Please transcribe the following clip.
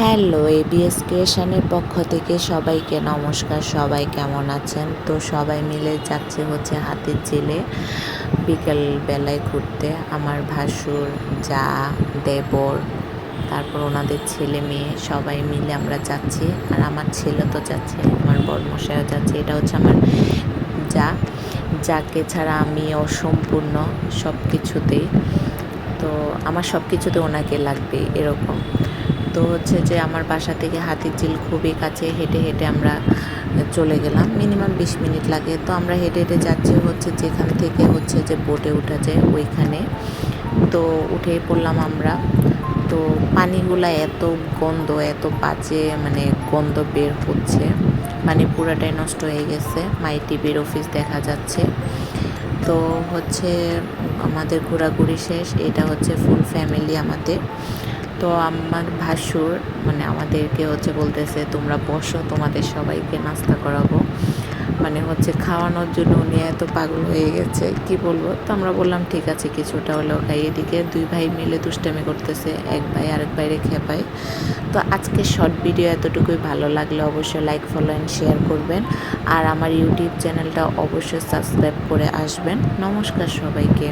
Hello, ABS ক্রিয়েশনের পক্ষ থেকে সবাইকে নমস্কার। সবাই কেমন আছেন? তো সবাই মিলে যাচ্ছে হচ্ছে হাতিরঝিলে বিকেল বেলায় ঘুরতে। আমার ভাসুর, যা, দেবর, তারপর ওনাদের ছেলে মেয়ে সবাই মিলে আমরা যাচ্ছি। আর আমার ছেলে তো যাচ্ছে, আমার বড়মশাইও যাচ্ছে। এটা হচ্ছে আমার যা, যাকে ছাড়া আমি অসম্পূর্ণ সব কিছুতেই। তো আমার সব কিছুতে ওনাকে লাগবে এরকম। তো হচ্ছে যে আমার বাসা থেকে হাতিরঝিল খুবই কাছে, হেঁটে হেঁটে আমরা চলে গেলাম। মিনিমাম 20 মিনিট লাগে। তো আমরা হেঁটে হেঁটে যাচ্ছি হচ্ছে যেখান থেকে হচ্ছে যে বোটে উঠা যায় ওইখানে। তো উঠেই পড়লাম আমরা। তো পানিগুলা এত গন্ধ, এত বাজে মানে গন্ধ বের হচ্ছে, মানে পুরাটাই নষ্ট হয়ে গেছে। মাই টিভির অফিস দেখা যাচ্ছে। তো হচ্ছে আমাদের ঘোরাঘুরি শেষ। এটা হচ্ছে ফুল ফ্যামিলি আমাদের। তো আমার ভাসুর মানে আমাদেরকে হচ্ছে বলতেছে তোমরা বসো, তোমাদের সবাইকে নাস্তা করাবো, মানে হচ্ছে খাওয়ানোর জন্য উনি এত পাগল হয়ে গেছে কি বলবো। তো আমরা বললাম ঠিক আছে কিছুটা হলেও খাই। এদিকে দুই ভাই মিলে দুষ্টামি করতেছে, এক ভাই আরেক ভাইরে খেপায়। তো আজকে শর্ট ভিডিও এতটুকুই। ভালো লাগলে অবশ্যই লাইক, ফলো অ্যান্ড শেয়ার করবেন। আর আমার ইউটিউব চ্যানেলটা অবশ্যই সাবস্ক্রাইব করে আসবেন। নমস্কার সবাইকে।